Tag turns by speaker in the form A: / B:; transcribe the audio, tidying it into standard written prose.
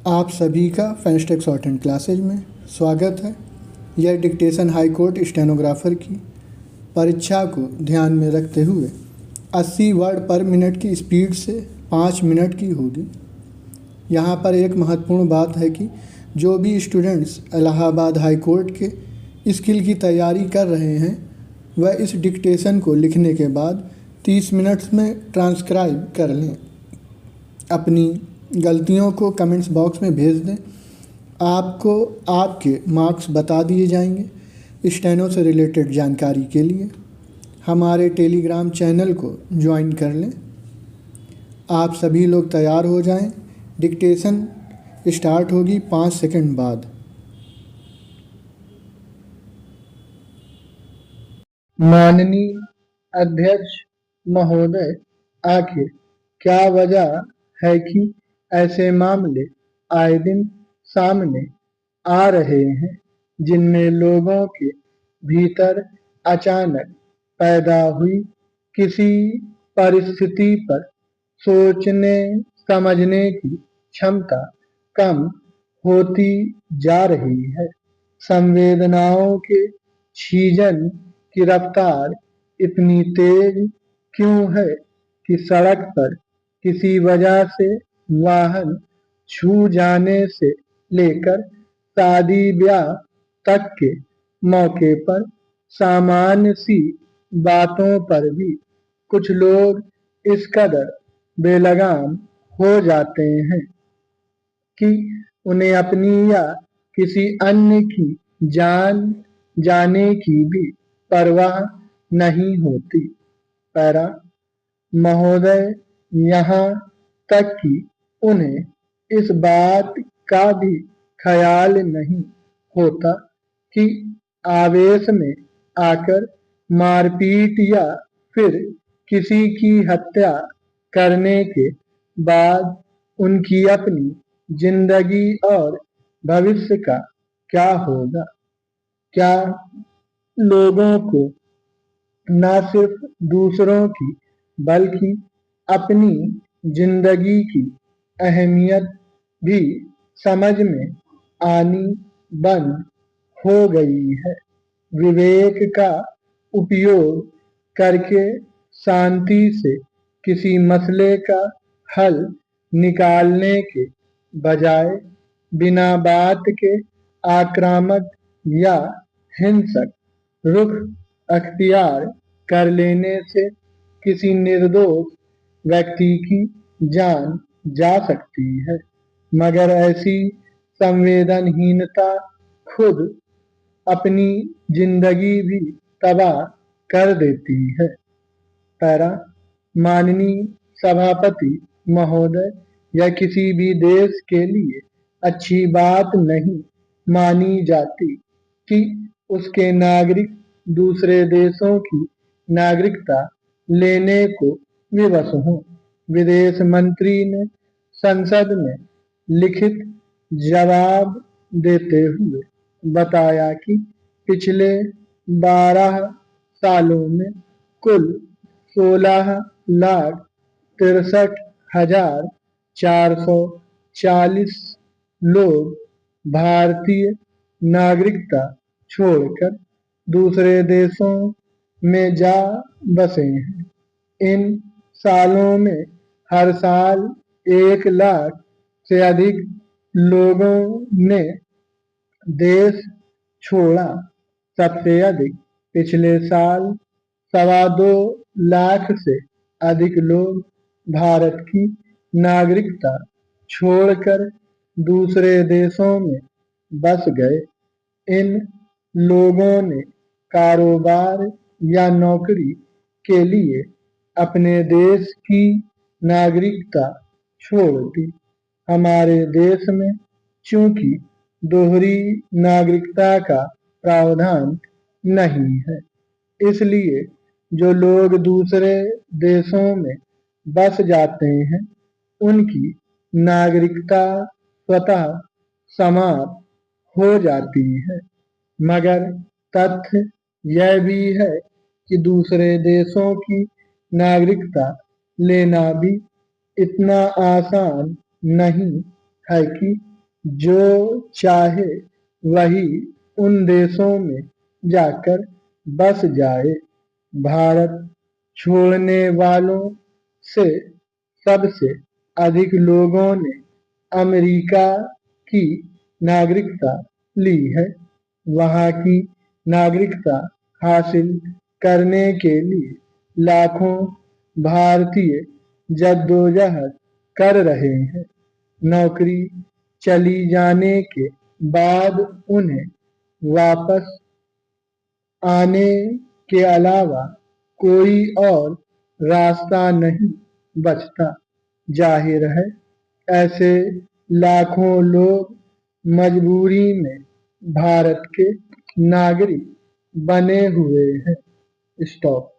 A: आप सभी का फेंस्टेक शॉर्ट हैंड क्लासेज में स्वागत है। यह डिक्टेशन हाई कोर्ट स्टेनोग्राफर की परीक्षा को ध्यान में रखते हुए 80 वर्ड पर मिनट की स्पीड से 5 मिनट की होगी। यहाँ पर एक महत्वपूर्ण बात है कि जो भी स्टूडेंट्स इलाहाबाद हाई कोर्ट के स्किल की तैयारी कर रहे हैं वह इस डिक्टेशन को लिखने के बाद 30 मिनट्स में ट्रांसक्राइब कर लें। अपनी गलतियों को कमेंट्स बॉक्स में भेज दें। आपको आपके मार्क्स बता दिए जाएंगे। स्टेनो से रिलेटेड जानकारी के लिए हमारे टेलीग्राम चैनल को ज्वाइन कर लें। आप सभी लोग तैयार हो जाएं। डिक्टेशन स्टार्ट होगी 5 सेकंड बाद। माननीय अध्यक्ष महोदय, आखिर क्या वजह है कि ऐसे मामले आए दिन सामने आ रहे हैं जिनमें लोगों के भीतर अचानक पैदा हुई किसी परिस्थिति पर सोचने समझने की क्षमता कम होती जा रही है। संवेदनाओं के छीजन की रफ्तार इतनी तेज क्यों है कि सड़क पर किसी वजह से वाहन छू जाने से लेकर शादी ब्याह तक के मौके पर सामान्य सी बातों पर भी कुछ लोग इस कदर बेलगाम हो जाते हैं कि उन्हें अपनी या किसी अन्य की जान जाने की भी परवाह नहीं होती। पैरा महोदय, यहाँ तक कि उन्हें इस बात का भी ख्याल नहीं होता कि आवेश में आकर मारपीट या फिर किसी की हत्या करने के बाद उनकी अपनी जिंदगी और भविष्य का क्या होगा। क्या लोगों को न सिर्फ दूसरों की बल्कि अपनी जिंदगी की अहमियत भी समझ में आनी बंद हो गई है। विवेक का उपयोग करके शांति से किसी मसले का हल निकालने के बजाय बिना बात के आक्रामक या हिंसक रुख अख्तियार कर लेने से किसी निर्दोष व्यक्ति की जान जा सकती है, मगर ऐसी संवेदनहीनता खुद अपनी जिंदगी भी तबाह कर देती है। पैरा माननीय सभापति महोदय, यह किसी भी देश के लिए अच्छी बात नहीं मानी जाती कि उसके नागरिक दूसरे देशों की नागरिकता लेने को विवश हों। विदेश मंत्री ने संसद में लिखित जवाब देते हुए बताया कि पिछले 12 सालों में कुल 16,63,440 लोग भारतीय नागरिकता छोड़कर दूसरे देशों में जा बसे हैं। इन सालों में हर साल 1 लाख से अधिक लोगों ने देश छोड़ा। सबसे अधिक पिछले साल 2.25 लाख से अधिक लोग भारत की नागरिकता छोड़कर दूसरे देशों में बस गए। इन लोगों ने कारोबार या नौकरी के लिए अपने देश की नागरिकता छोड़ दी। हमारे देश में चूंकि दोहरी नागरिकता का प्रावधान नहीं है, इसलिए जो लोग दूसरे देशों में बस जाते हैं उनकी नागरिकता स्वतः समाप्त हो जाती है। मगर तथ्य यह भी है कि दूसरे देशों की नागरिकता लेना भी इतना आसान नहीं है कि जो चाहे वही उन देशों में जाकर बस जाए। भारत छोड़ने वालों से सबसे अधिक लोगों ने अमेरिका की नागरिकता ली है। वहाँ की नागरिकता हासिल करने के लिए लाखों भारतीय जद्दोजहद कर रहे हैं। नौकरी चली जाने के बाद उन्हें वापस आने के अलावा कोई और रास्ता नहीं बचता। जाहिर है ऐसे लाखों लोग मजबूरी में भारत के नागरिक बने हुए हैं। स्टॉप।